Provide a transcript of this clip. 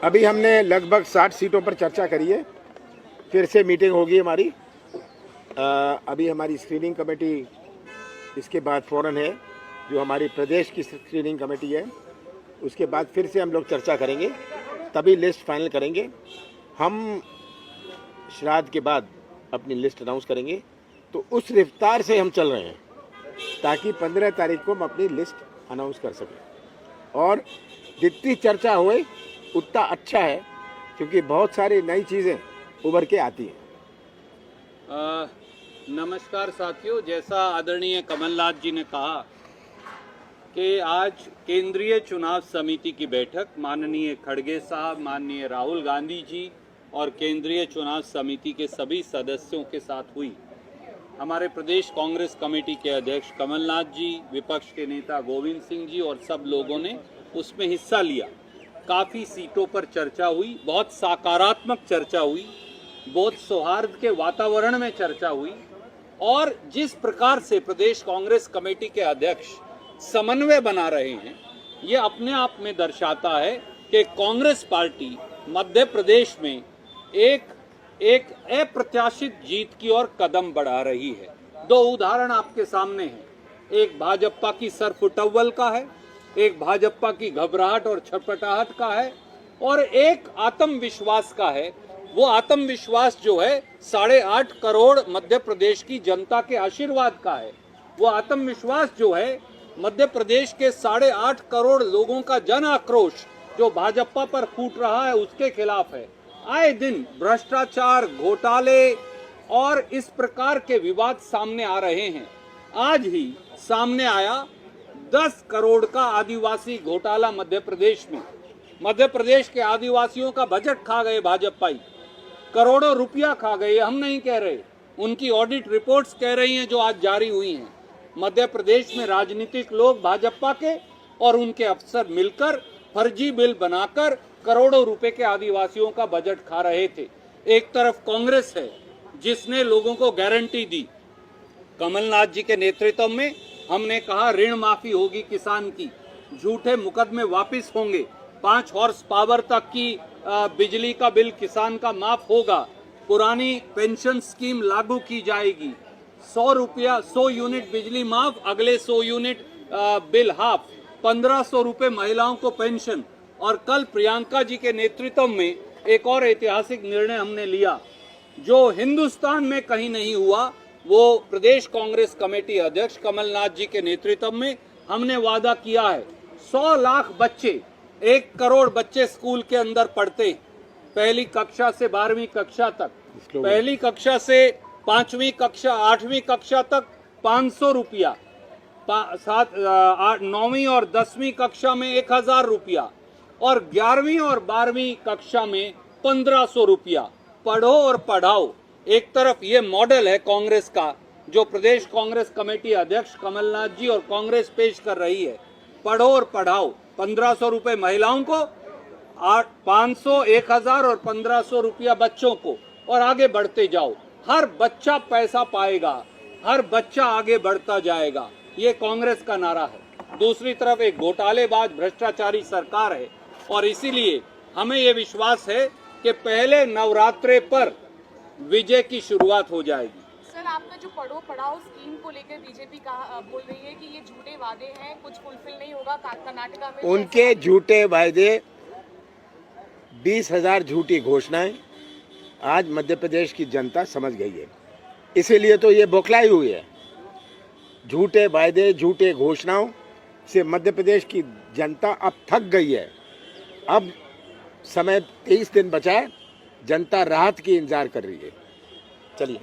अभी हमने लगभग 60 सीटों पर चर्चा करी है। फिर से मीटिंग होगी हमारी। अभी हमारी स्क्रीनिंग कमेटी इसके बाद फ़ौरन है, जो हमारी प्रदेश की स्क्रीनिंग कमेटी है, उसके बाद फिर से हम लोग चर्चा करेंगे, तभी लिस्ट फाइनल करेंगे। हम श्राद्ध के बाद अपनी लिस्ट अनाउंस करेंगे। तो उस रफ्तार से हम चल रहे हैं ताकि 15 तारीख को हम अपनी लिस्ट अनाउंस कर सकें। और जितनी चर्चा हुए उतना अच्छा है, क्योंकि बहुत सारी नई चीज़ें उभर के आती हैं। नमस्कार साथियों, जैसा आदरणीय कमलनाथ जी ने कहा कि आज केंद्रीय चुनाव समिति की बैठक माननीय खड़गे साहब, माननीय राहुल गांधी जी और केंद्रीय चुनाव समिति के सभी सदस्यों के साथ हुई। हमारे प्रदेश कांग्रेस कमेटी के अध्यक्ष कमलनाथ जी, विपक्ष के नेता गोविंद सिंह जी और सब लोगों ने उसमें हिस्सा लिया। काफ़ी सीटों पर चर्चा हुई, बहुत सकारात्मक चर्चा हुई, बहुत सौहार्द के वातावरण में चर्चा हुई। और जिस प्रकार से प्रदेश कांग्रेस कमेटी के अध्यक्ष समन्वय बना रहे हैं, ये अपने आप में दर्शाता है कि कांग्रेस पार्टी मध्य प्रदेश में एक अप्रत्याशित जीत की ओर कदम बढ़ा रही है। दो उदाहरण आपके सामने हैं, एक भाजपा की सरफुटव्वल का है, एक भाजपा की घबराहट और छटपटाहट का है, और एक आत्मविश्वास का है। वो आत्मविश्वास जो है 8.5 करोड़ मध्य प्रदेश की जनता के आशीर्वाद का है। वो आत्मविश्वास जो है मध्य प्रदेश के 8.5 करोड़ लोगों का जन आक्रोश जो भाजपा पर फूट रहा है उसके खिलाफ है। आए दिन भ्रष्टाचार, घोटाले और इस प्रकार के विवाद सामने आ रहे हैं। आज ही सामने आया 10 करोड़ का आदिवासी घोटाला मध्य प्रदेश में। मध्य प्रदेश के आदिवासियों का बजट खा गए भाजपाई, करोड़ों रुपया खा गए। हम नहीं कह रहे, उनकी ऑडिट रिपोर्ट्स कह रही हैं जो आज जारी हुई हैं। मध्य प्रदेश में राजनीतिक लोग भाजपा के और उनके अफसर मिलकर फर्जी बिल बनाकर करोड़ों रुपए के आदिवासियों का बजट खा रहे थे। एक तरफ कांग्रेस है जिसने लोगों को गारंटी दी। कमलनाथ जी के नेतृत्व में हमने कहा ऋण माफी होगी किसान की, झूठे मुकदमे वापस होंगे, 5 हॉर्स पावर तक की बिजली का बिल किसान का माफ होगा, पुरानी पेंशन स्कीम लागू की जाएगी, 100 यूनिट बिजली माफ, अगले 100 यूनिट बिल हाफ, 1500 रुपए महिलाओं को पेंशन। और कल प्रियंका जी के नेतृत्व में एक और ऐतिहासिक निर्णय हमने लिया जो हिंदुस्तान में कहीं नहीं हुआ। वो प्रदेश कांग्रेस कमेटी अध्यक्ष कमलनाथ जी के नेतृत्व में हमने वादा किया है। 100 लाख बच्चे, 1 करोड़ बच्चे स्कूल के अंदर पढ़ते, पहली कक्षा से 12वीं कक्षा तक, पहली कक्षा से 5वीं कक्षा 8वीं कक्षा तक 500 रुपया, 9वीं और 10वीं कक्षा में 1000 रुपया, और 11वीं और 12वीं कक्षा में 1500 रुपया। पढ़ो और पढ़ाओ। एक तरफ ये मॉडल है कांग्रेस का जो प्रदेश कांग्रेस कमेटी अध्यक्ष कमलनाथ जी और कांग्रेस पेश कर रही है। पढ़ो और पढ़ाओ, 1500 रुपए महिलाओं को, 500, 1000 और 1500 रुपया बच्चों को, और आगे बढ़ते जाओ। हर बच्चा पैसा पाएगा, हर बच्चा आगे बढ़ता जाएगा। ये कांग्रेस का नारा है। दूसरी तरफ एक घोटालेबाज भ्रष्टाचारी सरकार है, और इसीलिए हमें ये विश्वास है कि पहले नवरात्रे पर विजय की शुरुआत हो जाएगी। सर, आपका जो पढ़ो पढ़ाओ स्कीम को लेकर बीजेपी बोल रही है कि ये झूठे वादे हैं, कुछ फुलफिल नहीं होगा। कर्नाटका में उनके झूठे वायदे, 20,000 झूठी घोषणाएं आज मध्य प्रदेश की जनता समझ गई है। इसीलिए तो ये बौखलाई हुई है। झूठे वायदे, झूठे घोषणाओं से मध्य प्रदेश की जनता अब थक गई है। अब समय 23 दिन बचा है, जनता राहत की इंतजार कर रही है। चलिए।